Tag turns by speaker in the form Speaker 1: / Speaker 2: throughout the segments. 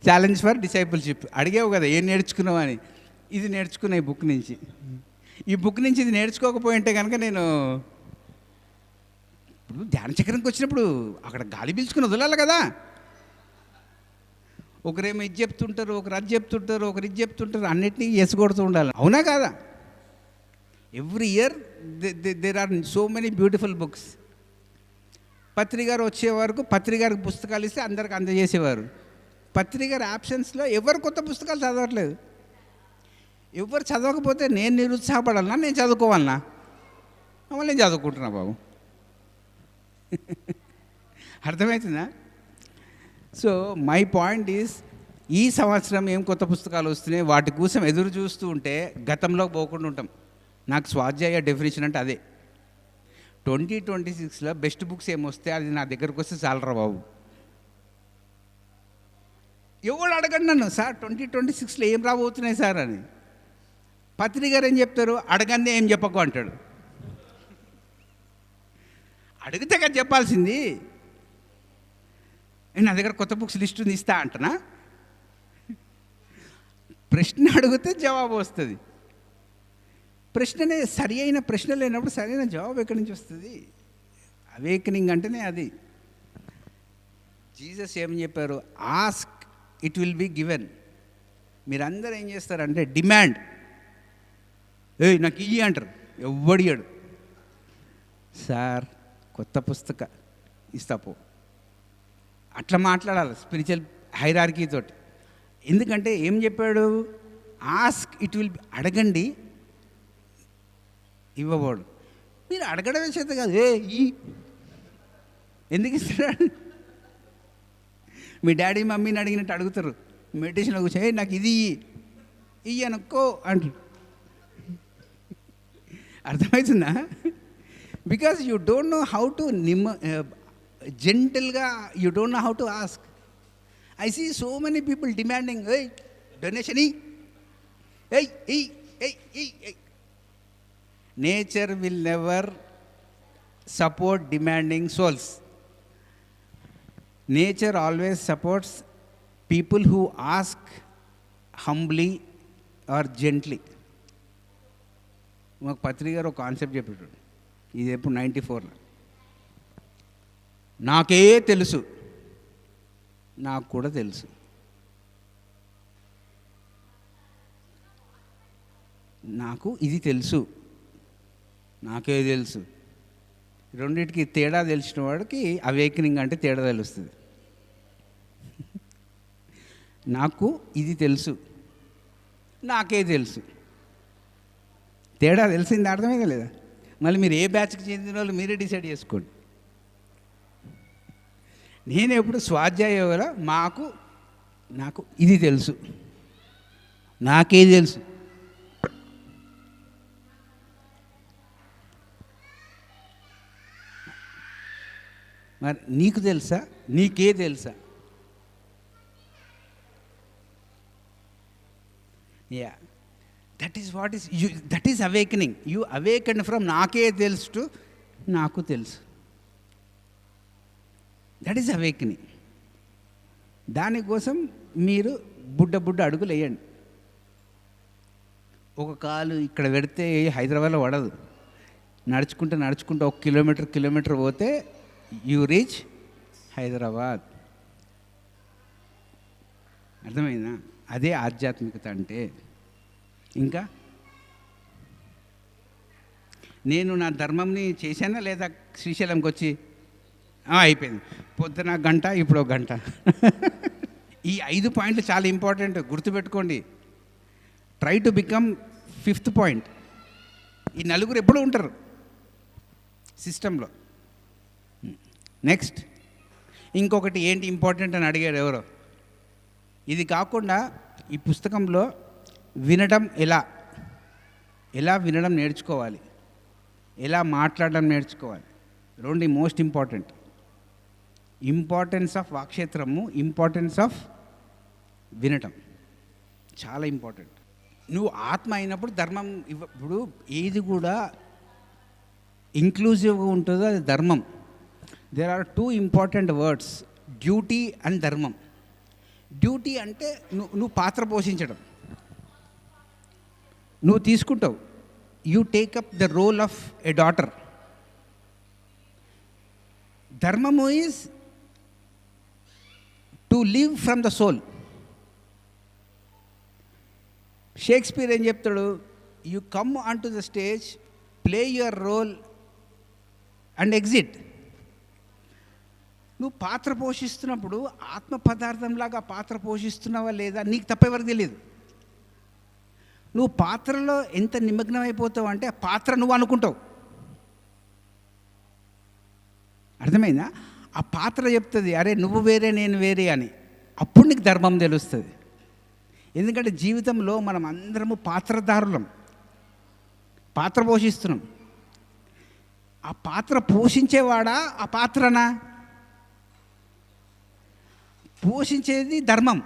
Speaker 1: Challenge for discipleship. అడిగావు కదా ఏం నేర్చుకున్నావు అని. ఇది నేర్చుకున్నా ఈ బుక్ నుంచి. ఈ బుక్ నుంచి ఇది నేర్చుకోకపోయింటే కనుక నేను ఇప్పుడు ధ్యాన చక్రంకి వచ్చినప్పుడు అక్కడ గాలి పీల్చుకుని వదలాలి కదా. ఒకరేమో ఇది చెప్తుంటారు, ఒకరు అది చెప్తుంటారు, ఒకరు ఇది చెప్తుంటారు, అన్నిటినీ ఎసగొడుతూ ఉండాలి. అవునా కాదా? Every year there are so many beautiful books. పత్రికారు వచ్చే వరకు పత్రికారికి పుస్తకాలు ఇస్తే అందరికి అందజేసేవారు. పత్రికారు యాబ్సెన్స్లో ఎవరు కొత్త పుస్తకాలు చదవట్లేదు. ఎవరు చదవకపోతే నేను నిరుత్సాహపడాలన్నా, నేను చదువుకోవాలన్నా? మళ్ళీ నేను చదువుకుంటున్నా బాబు. అర్థమవుతుందా? సో మై పాయింట్ ఈజ్, ఈ సంవత్సరం ఏం కొత్త పుస్తకాలు వస్తున్నాయి వాటి కోసం ఎదురు చూస్తూ ఉంటే గతంలోకి పోకుండా ఉంటాం. నాకు స్వాధ్యాయ డెఫినేషన్ అంటే అదే. 2026లో బెస్ట్ బుక్స్ ఏమొస్తే అది నా దగ్గరకు వస్తే చాలరా బాబు. ఎవడు అడగండి నన్ను, సార్ 2026లో ఏం రాబోతున్నాయి సార్ అని. పత్రికారు ఏం చెప్తారు, అడగందే ఏం చెప్పకు అంటాడు. అడిగితే కదా చెప్పాల్సింది. నా దగ్గర కొత్త బుక్స్ లిస్టు ఇస్తా అంటనా? ప్రశ్న అడిగితే జవాబు వస్తుంది. ప్రశ్ననే సరి అయిన ప్రశ్న లేనప్పుడు సరైన జవాబు ఎక్కడి నుంచి వస్తుంది? అవేకనింగ్ అంటేనే అది. జీసస్ ఏమని చెప్పారు? Ask it will be given. మీరందరూ ఏం చేస్తారంటే డిమాండ్, నాకు ఇయ్యి అంటారు. ఎవ్వడియాడు. సార్ కొత్త పుస్తక ఇస్తాపో, అట్లా మాట్లాడాలి స్పిరిచువల్ హైరార్కీ తోటి. ఎందుకంటే ఏం చెప్పాడు? Ask it will be. అడగండి, ఇవ్వబోడు. మీరు అడగడమే చేత కాదు, ఈ ఎందుకు ఇస్తాడు? మీ డాడీ మమ్మీని అడిగినట్టు అడుగుతారు. మెడిటేషన్లో కూర్చొని నాకు ఇది ఇయ్యి అనుకో అంటారు. అర్థమవుతుందా? Because you don't know how to జెంటల్గా, you don't know how to ask. I see so many people demanding, donation nature will never support demanding souls. Nature always supports people who ask humbly or gently. మాకు పత్రికారు ఒక concept చెప్పాడు, ఇది ఎప్పుడు 94లో. నాకే తెలుసు, నాకు కూడా తెలుసు. నాకు ఇది తెలుసు, నాకే తెలుసు. రెండింటికి తేడా తెలిసిన వాడికి అవేకనింగ్ అంటే తేడా తెలుస్తుంది. నాకు ఇది తెలుసు, నాకే తెలుసు. తేడా తెలిసింది, అర్థమైందా లేదా? మళ్ళీ మీరు ఏ బ్యాచ్కి చెందిన వాళ్ళు మీరే డిసైడ్ చేసుకోండి. నేను ఎప్పుడు స్వాధ్యాయ యోగలో నాకు ఇది తెలుసు, నాకే తెలుసు. మరి నీకు తెలుసా, నీకే తెలుసా? Yeah, that is awakening. You awaken from నాకే తెలుసు టు నాకు తెలుసు. That is awakening. దానికోసం మీరు బుడ్డ అడుగులు వేయండి. ఒక కాలు ఇక్కడ పెడితే హైదరాబాద్లో పడదు. నడుచుకుంటూ 1 కిలోమీటర్ పోతే యూ రీచ్ హైదరాబాద్. అర్థమైందా? అదే ఆధ్యాత్మికత అంటే. ఇంకా నేను నా ధర్మంని చేశానా లేదా? శ్రీశైలంకి వచ్చి అయిపోయింది. పొద్దున గంట, ఇప్పుడు 1 గంట. ఈ 5 పాయింట్లు చాలా ఇంపార్టెంట్, గుర్తుపెట్టుకోండి. Try to become 5th point. ఈ 4 ఎప్పుడూ ఉంటారు సిస్టంలో. నెక్స్ట్ ఇంకొకటి ఏంటి ఇంపార్టెంట్ అని అడిగారు ఎవరో. ఇది కాకుండా ఈ పుస్తకంలో వినడం ఎలా వినడం నేర్చుకోవాలి, ఎలా మాట్లాడడం నేర్చుకోవాలి. 2 మోస్ట్ ఇంపార్టెంట్. ఇంపార్టెన్స్ ఆఫ్ వాక్క్షేత్రము, ఇంపార్టెన్స్ ఆఫ్ వినటం చాలా ఇంపార్టెంట్. నువ్వు ఆత్మ అయినప్పుడు ధర్మం ఇప్పుడు ఏది కూడా ఇంక్లూజివ్గా ఉంటుందో అది ధర్మం. There are 2 important words, duty and ధర్మం. డ్యూటీ అంటే నువ్వు పాత్ర పోషించడం. నువ్వు తీసుకుంటావు, you take up the role of a daughter. ధర్మము is to live from the soul. Shakespeare ఏం చెప్తాడు? You come on to the stage, play your role and exit. నువ్వు పాత్ర పోషిస్తున్నప్పుడు ఆత్మ పదార్థంలాగా పాత్ర పోషిస్తున్నావా లేదా నీకు తప్ప ఎవరికి తెలియదు. నువ్వు పాత్రలో ఎంత నిమగ్నం అయిపోతావు అంటే ఆ పాత్ర నువ్వు అనుకుంటావు. అర్థమైందా? ఆ పాత్ర చెప్తుంది, అరే నువ్వు వేరే నేను వేరే అని. అప్పుడు నీకు ధర్మం తెలుస్తుంది. ఎందుకంటే జీవితంలో మనం అందరము పాత్రధారులం, పాత్ర పోషిస్తున్నాం. ఆ పాత్ర పోషించేవాడా ఆ పాత్రనా? పోషించేది ధర్మం,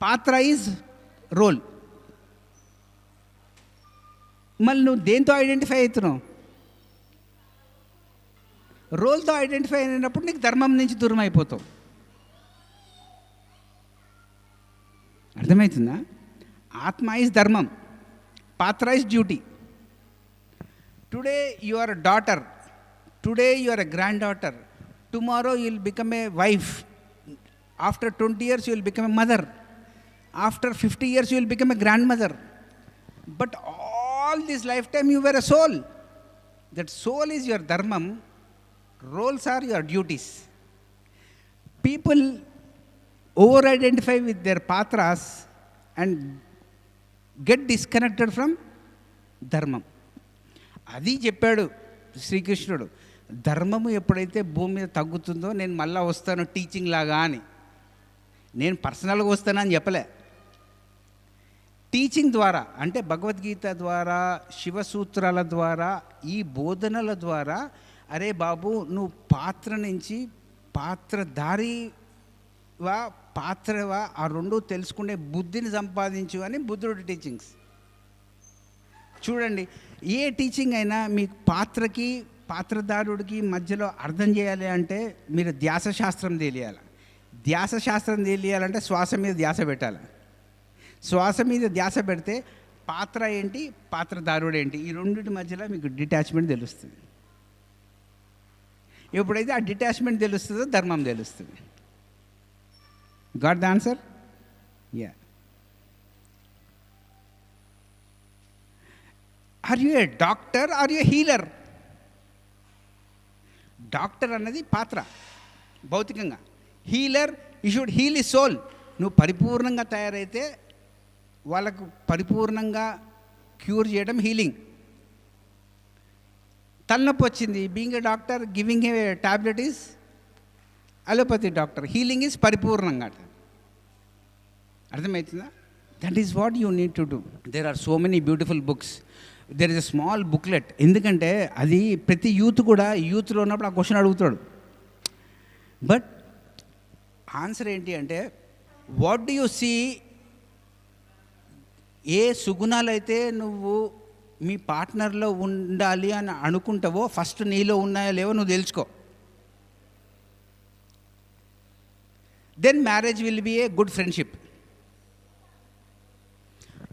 Speaker 1: పాత్ర ఈజ్ రోల్. మళ్ళీ నువ్వు దేంతో ఐడెంటిఫై అవుతున్నావు? రోల్తో ఐడెంటిఫై అయినప్పుడు నీకు ధర్మం నుంచి దూరం అయిపోతావు. అర్థమవుతుందా? ఆత్మ ఈజ్ ధర్మం, పాత్ర is duty. Today you are a daughter, today you are a granddaughter, tomorrow you will become a wife, after 20 years you will become a mother, after 50 years you will become a grandmother, but all this lifetime you were a soul. That soul is your dharmam, roles are your duties. People over identify with their patras and get disconnected from ధర్మం. అది చెప్పాడు శ్రీకృష్ణుడు. ధర్మము ఎప్పుడైతే భూమి మీద తగ్గుతుందో నేను మళ్ళీ వస్తాను టీచింగ్ లాగా అని. నేను పర్సనల్గా వస్తానని చెప్పలే. టీచింగ్ ద్వారా అంటే భగవద్గీత ద్వారా, శివసూత్రాల ద్వారా, ఈ బోధనల ద్వారా, అరే బాబు నువ్వు పాత్ర నుంచి పాత్రధారివా పాత్రవా ఆ రెండు తెలుసుకునే బుద్ధిని సంపాదించు అని బుద్ధుడి టీచింగ్స్. చూడండి, ఏ టీచింగ్ అయినా మీకు పాత్రకి పాత్రధారుడికి మధ్యలో అర్థం చేయాలి అంటే మీరు ధ్యాస శాస్త్రం తెలియాలి. ధ్యాస శాస్త్రం తెలియాలంటే శ్వాస మీద ధ్యాస పెట్టాలి. శ్వాస మీద ధ్యాస పెడితే పాత్ర ఏంటి, పాత్రధారుడు ఏంటి, ఈ రెండింటి మధ్యలో మీకు డిటాచ్మెంట్ తెలుస్తుంది. ఎప్పుడైతే ఆ డిటాచ్మెంట్ తెలుస్తుందో ధర్మం తెలుస్తుంది. Got the answer? Yeah. Are you a doctor, are you healer? Doctor అన్నది పాత్ర భౌతికంగా, హీలర్ యూ షుడ్ హీల్ ఈ సోల్. నువ్వు పరిపూర్ణంగా తయారైతే వాళ్ళకు పరిపూర్ణంగా క్యూర్ చేయడం హీలింగ్. తలనొప్పి వచ్చింది, being a doctor giving a tablet is allopathy doctor. Healing is పరిపూర్ణంగా. అర్థమవుతుందా? That is what you need to do. There are so many beautiful books. There is a small booklet. ఎందుకంటే అది ప్రతి యూత్లో ఉన్నప్పుడు ఆ క్వశ్చన్ అడుగుతాడు. బట్ ఆన్సర్ ఏంటి అంటే, వాట్ డు యూ సీ? ఏ సుగుణాలైతే నువ్వు మీ పార్ట్నర్లో ఉండాలి అని అనుకుంటావో ఫస్ట్ నీలో ఉన్నాయో లేవో నువ్వు తెలుసుకో. Then marriage will be a good friendship.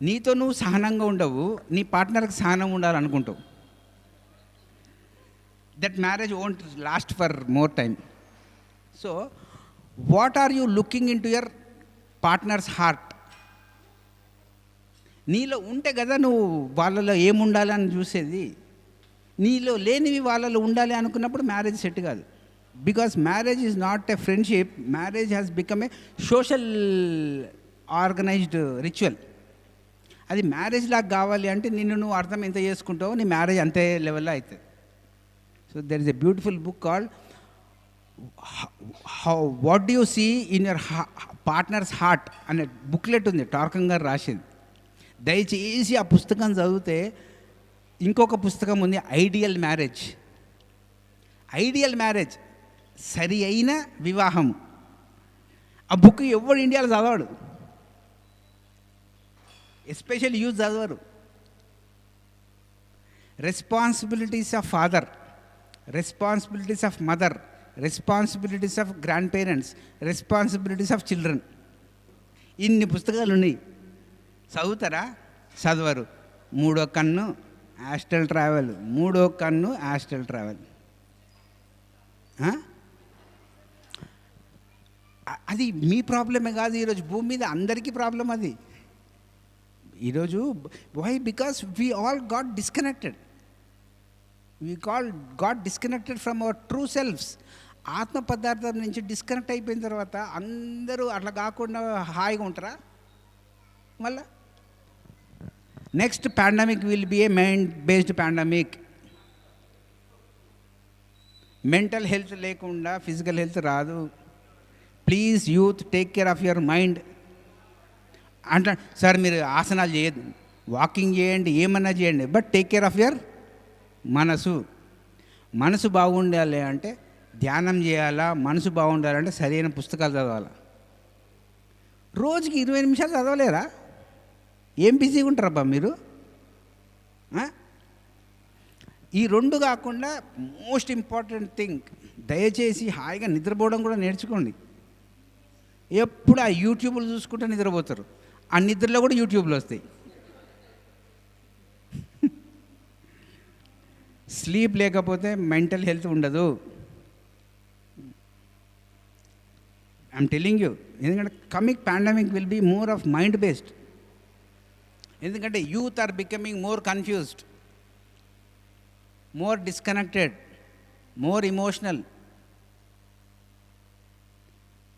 Speaker 1: నీతో నువ్వు సహనంగా ఉండవు, నీ పార్ట్నర్కి సహనం ఉండాలనుకుంటావు. That marriage won't last for more time. So what are you looking into your partner's heart? నీలో ఉంటే కదా నువ్వు వాళ్ళలో ఏముండాలి అని చూసేది. నీలో లేనివి వాళ్ళలో ఉండాలి అనుకున్నప్పుడు మ్యారేజ్ సెట్ కాదు. Because marriage is not a friendship, marriage has become a social organised ritual. అది మ్యారేజ్ లాగా కావాలి అంటే నిన్ను నువ్వు అర్థం ఎంత చేసుకుంటావో నీ మ్యారేజ్ అంతే లెవెల్లో అవుతుంది. So there is a beautiful book called what do you see in your partner's heart అనే బుక్లెట్ ఉంది, టార్కన్ గారు రాసింది. దయచేసి ఆ పుస్తకం చదివితే. ఇంకొక పుస్తకం ఉంది, ఐడియల్ మ్యారేజ్. ఐడియల్ మ్యారేజ్, సరి అయిన వివాహం. ఆ బుక్ ఎవడు ఇండియాలో చదవడు, ఎస్పెషల్లీ యూత్ చదవరు. Responsibilities of father, responsibilities of mother, responsibilities of grandparents, responsibilities of children. ఇన్ని పుస్తకాలు ఉన్నాయి. చదువుతారా? చదవరు. మూడో కన్ను ఆస్ట్రల్ ట్రావెల్, మూడో కన్ను ఆస్ట్రల్ ట్రావెల్. అది మీ ప్రాబ్లమే కాదు, ఈరోజు భూమి మీద అందరికీ ప్రాబ్లం అది. ఈరోజు why? Because we all got disconnected. We got disconnected from our true selfs. ఆత్మ పదార్థం నుంచి డిస్కనెక్ట్ అయిపోయిన తర్వాత అందరూ అట్లా కాకుండా హాయిగా ఉంటారా? మళ్ళా next pandemic will be A mind based pandemic. Mental health లేకుండా ఫిజికల్ హెల్త్ రాదు. Please youth, take care of your mind. అంటే సార్ మీరు ఆసనాలు చేయదు, వాకింగ్ చేయండి, ఏమన్నా చేయండి, but take care of your మనసు. మనసు బాగుండాలి అంటే ధ్యానం చేయాలా, మనసు బాగుండాలంటే సరైన పుస్తకాలు చదవాలా. రోజుకి 20 నిమిషాలు చదవలేరా? ఏం బిజీగా ఉంటారబ్బా మీరు? ఈ రెండు కాకుండా మోస్ట్ ఇంపార్టెంట్ థింగ్, దయచేసి హాయిగా నిద్రపోవడం కూడా నేర్చుకోండి. ఎప్పుడు ఆ యూట్యూబ్లు చూసుకుంటే నిద్రపోతారు. ఆ నిద్రలో కూడా యూట్యూబ్లు వస్తాయి. స్లీప్ లేకపోతే మెంటల్ హెల్త్ ఉండదు. I'm telling you. ఎందుకంటే coming pandemic will be more of mind based. ఎందుకంటే youth are becoming more confused, more disconnected, more emotional,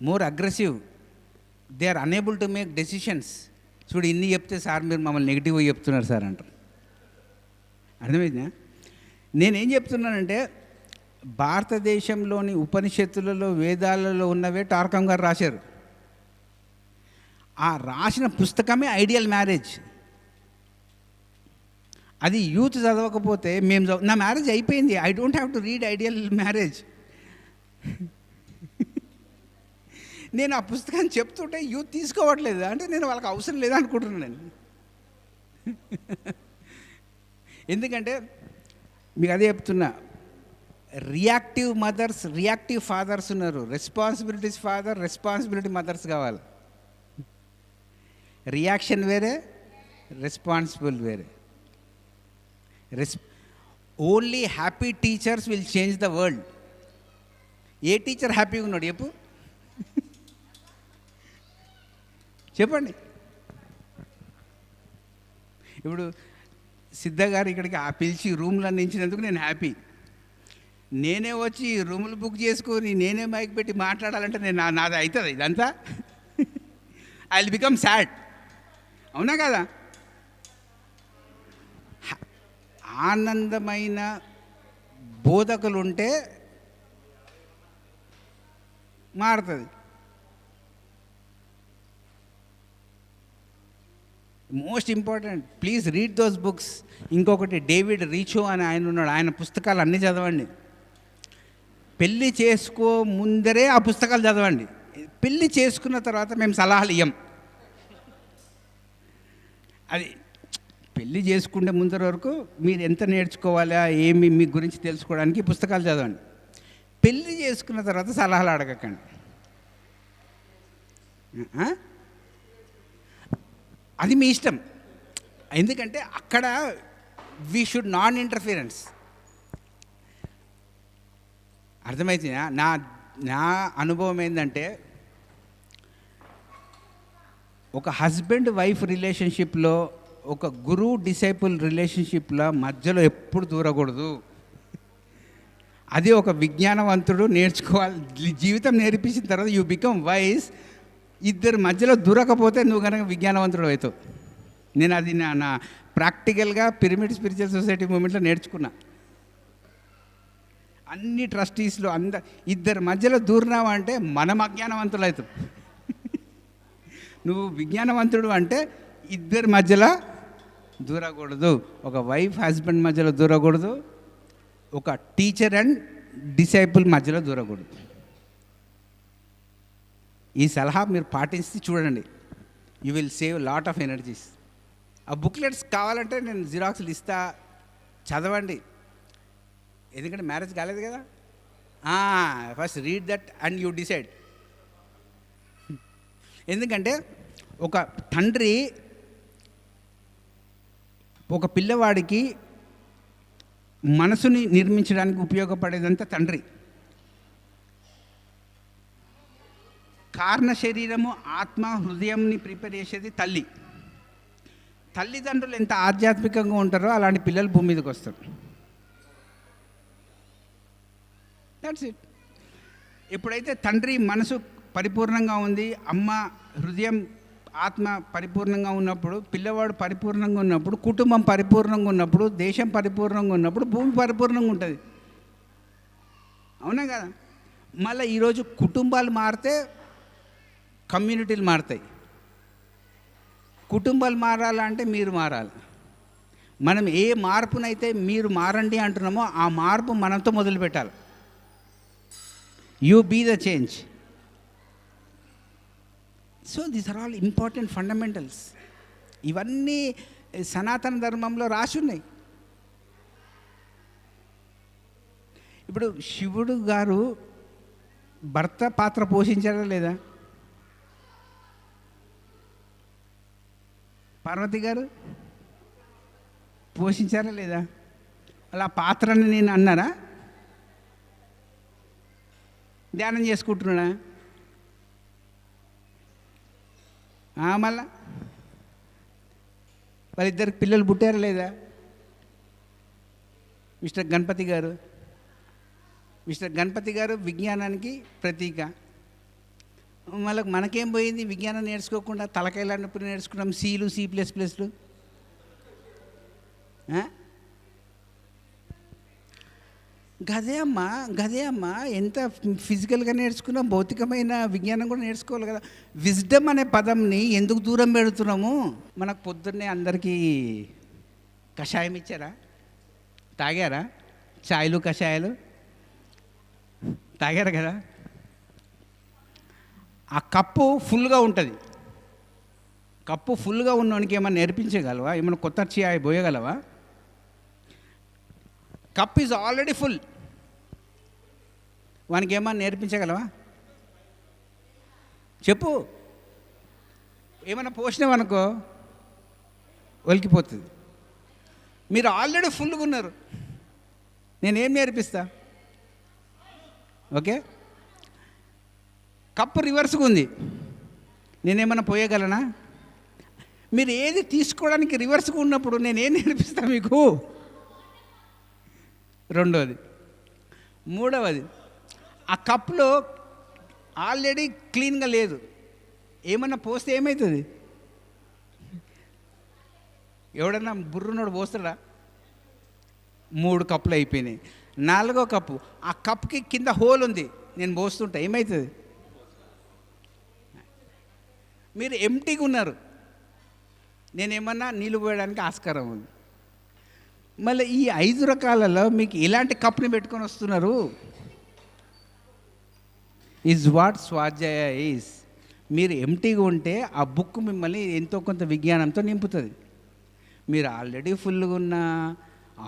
Speaker 1: more aggressive. They are unable to make decisions. చూడు ఇన్ని చెప్తే sir మీరు మమ్మల్ని నెగిటివ్గా చెప్తున్నారు సార్ అంటారు. అర్థమైందా? నేనేం చెప్తున్నానంటే భారతదేశంలోని ఉపనిషత్తులలో, వేదాలలో ఉన్నవే టార్కం గారు రాశారు. ఆ రాసిన పుస్తకమే ఐడియల్ మ్యారేజ్. అది యూత్ చదవకపోతే నా మ్యారేజ్ అయిపోయింది, I don't have to read ideal marriage. నేను ఆ పుస్తకాన్ని చెప్తుంటే యూత్ తీసుకోవట్లేదు అంటే నేను వాళ్ళకి అవసరం లేదనుకుంటున్నాను నేను. ఎందుకంటే మీకు అదే చెప్తున్నా, రియాక్టివ్ మదర్స్, రియాక్టివ్ ఫాదర్స్ ఉన్నారు. రెస్పాన్సిబిలిటీస్ ఫాదర్, రెస్పాన్సిబిలిటీ మదర్స్ కావాలి. రియాక్షన్ వేరే, రెస్పాన్సిబుల్ వేరే. Only happy teachers will change the world. A teacher హ్యాపీగా ఉన్నాడు చెప్పు? చెప్పండి. ఇప్పుడు సిద్ధ గారు ఇక్కడికి పిలిచి రూమ్లు అందించినందుకు నేను హ్యాపీ. నేనే వచ్చి రూములు బుక్ చేసుకొని నేనే మైక్ పెట్టి మాట్లాడాలంటే నాది అవుతుంది ఇదంతా? I will become sad. అవునా కదా? ఆనందమైన బోధకులు ఉంటే మారుతుంది. Most important, please read those books. ఇంకొకటి, డేవిడ్ రీచో అని ఆయన ఉన్నాడు, ఆయన పుస్తకాలు అన్నీ చదవండి. పెళ్ళి చేసుకో ముందరే ఆ పుస్తకాలు చదవండి. పెళ్ళి చేసుకున్న తర్వాత మేము సలహాలు ఇవ్వం. అది పెళ్ళి చేసుకుంటే ముందర వరకు మీరు ఎంత నేర్చుకోవాలా, ఏమి మీ గురించి తెలుసుకోవడానికి పుస్తకాలు చదవండి. పెళ్ళి చేసుకున్న తర్వాత సలహాలు అడగకండి. అది మీ ఇష్టం. ఎందుకంటే అక్కడ వీ షుడ్ నాన్ ఇంటర్ఫిరెన్స్. అర్థమవుతుందా? నా అనుభవం ఏంటంటే, ఒక హస్బెండ్ వైఫ్ రిలేషన్షిప్లో, ఒక గురువు డిసైపుల్ రిలేషన్షిప్లో మధ్యలో ఎప్పుడు దూరకూడదు. అది ఒక విజ్ఞానవంతుడు నేర్చుకోవాలి. జీవితం నేర్పించిన తర్వాత యూ బికమ్ వైస్. ఇద్దరు మధ్యలో దూరకపోతే నువ్వు కనుక విజ్ఞానవంతుడు అవుతావు. నేను అది నా ప్రాక్టికల్గా పిరమిడ్ స్పిరిచువల్ సొసైటీ మూమెంట్లో నేర్చుకున్నా. అన్ని ట్రస్టీస్లో ఇద్దరు మధ్యలో దూరినావు అంటే మనం అజ్ఞానవంతులు అవుతాం. నువ్వు విజ్ఞానవంతుడు అంటే ఇద్దరి మధ్యలో దూరకూడదు. ఒక వైఫ్ హస్బెండ్ మధ్యలో దూరకూడదు. ఒక టీచర్ అండ్ డిసైపుల్ మధ్యలో దూరకూడదు. ఈ సలహా మీరు పాటించి చూడండి. You will save lot of energies. ఆ బుక్లెట్స్ కావాలంటే నేను జిరాక్స్లు ఇస్తా, చదవండి. ఎందుకంటే మ్యారేజ్ కాలేదు కదా. First read that and you decide. ఎందుకంటే ఒక తండ్రి ఒక పిల్లవాడికి మనసుని నిర్మించడానికి ఉపయోగపడేదంతా తండ్రి. కారణ శరీరము, ఆత్మ, హృదయంని ప్రిపేర్ చేసేది తల్లి. తల్లిదండ్రులు ఎంత ఆధ్యాత్మికంగా ఉంటారో అలాంటి పిల్లలు భూమి మీదకి వస్తారు. That's it. ఎప్పుడైతే తండ్రి మనసు పరిపూర్ణంగా ఉంది, అమ్మ హృదయం, ఆత్మ పరిపూర్ణంగా ఉన్నప్పుడు, పిల్లవాడు పరిపూర్ణంగా ఉన్నప్పుడు, కుటుంబం పరిపూర్ణంగా ఉన్నప్పుడు, దేశం పరిపూర్ణంగా ఉన్నప్పుడు భూమి పరిపూర్ణంగా ఉంటుంది. అవునా కదా? మళ్ళీ ఈరోజు కుటుంబాలు మారితే కమ్యూనిటీలు మారుతాయి. కుటుంబాలు మారాలంటే మీరు మారాలి. మనం ఏ మార్పునైతే మీరు మారండి అంటున్నామో ఆ మార్పు మనతో మొదలు పెట్టాలి. You be the change. So these are all important fundamentals. ఇవన్నీ సనాతన ధర్మంలో రాసి ఉన్నాయి. ఇప్పుడు శివుడు గారు భర్త పాత్ర పోషించారా లేదా? పార్వతి గారు పోషించారా లేదా? అలా పాత్రని నేను అన్నారా? ధ్యానం చేసుకుంటున్నాడా? మళ్ళా వాళ్ళిద్దరికి పిల్లలు పుట్టారా లేదా? మిస్టర్ గణపతి గారు విజ్ఞానానికి ప్రతీక. మళ్ళీ మనకేం పోయింది? విజ్ఞానం నేర్చుకోకుండా తలకాయలాడినప్పుడు నేర్చుకున్నాం సీలు, C++లు. గదే అమ్మా ఎంత ఫిజికల్గా నేర్చుకున్నాం, భౌతికమైన విజ్ఞానం కూడా నేర్చుకోవాలి కదా. విజ్డమ్ అనే పదంని ఎందుకు దూరం పెడుతున్నాము? మనకు పొద్దున్నే అందరికీ కషాయం ఇచ్చారా? తాగారా? చాయ్లు కషాయాలు తాగారు కదా. ఆ కప్పు ఫుల్గా ఉంటుంది. కప్పు ఫుల్గా ఉన్నవానికి ఏమన్నా నేర్పించగలవా? ఏమన్నా కొత్త చాయ్ పోయగలవా? Cup is already full. వానికి ఏమన్నా నేర్పించగలవా? చెప్పు. ఏమన్నా పోసినావనుకో ఒలికిపోతుంది. మీరు ఆల్రెడీ ఫుల్గా ఉన్నారు, నేనేం నేర్పిస్తా? ఓకే, కప్పు రివర్స్గా ఉంది, నేనేమన్నా పోయగలనా? మీరు ఏది తీసుకోవడానికి రివర్స్గా ఉన్నప్పుడు నేనేం నేర్పిస్తా మీకు? రెండోది. మూడవది, ఆ కప్పులో ఆల్రెడీ క్లీన్గా లేదు, ఏమన్నా పోస్తే ఏమవుతుంది? ఎవడన్నా బుర్రునోడు పోస్తాడా? 3 కప్పులు అయిపోయినాయి. 4వ కప్పు, ఆ కప్పుకి కింద హోల్ ఉంది, నేను పోస్తుంటా, ఏమవుతుంది? మీరు ఎంటీగా ఉన్నారు, నేనేమన్నా నీళ్ళు పోయడానికి ఆస్కారం ఉంది. మళ్ళీ ఈ 5 రకాలలో మీకు ఎలాంటి కప్పుని పెట్టుకొని వస్తున్నారు? ఈజ్ వాట్ స్వాధ్యాయ ఈజ్. మీరు ఎంటీగా ఉంటే ఆ బుక్ మిమ్మల్ని ఎంతో కొంత విజ్ఞానంతో నింపుతుంది. మీరు ఆల్రెడీ ఫుల్గా ఉన్నా,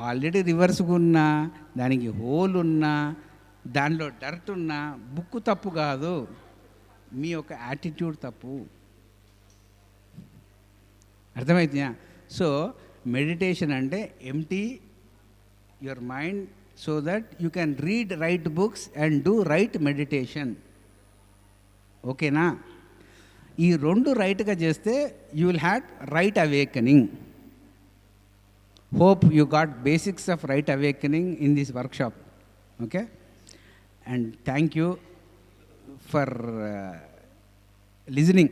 Speaker 1: ఆల్రెడీ రివర్స్గా ఉన్నా, దానికి హోల్ ఉన్నా, దానిలో డర్ట్ ఉన్నా, బుక్ తప్పు కాదు, మీ యొక్క యాటిట్యూడ్ తప్పు. అర్థమవుతుందా? సో మెడిటేషన్ అంటే empty your mind so that you can read write books and do right meditation. ఓకేనా? ఈ 2 రైట్గా చేస్తే you will have right awakening. Hope you got basics of right awakening in this workshop. Okay? And thank you for listening.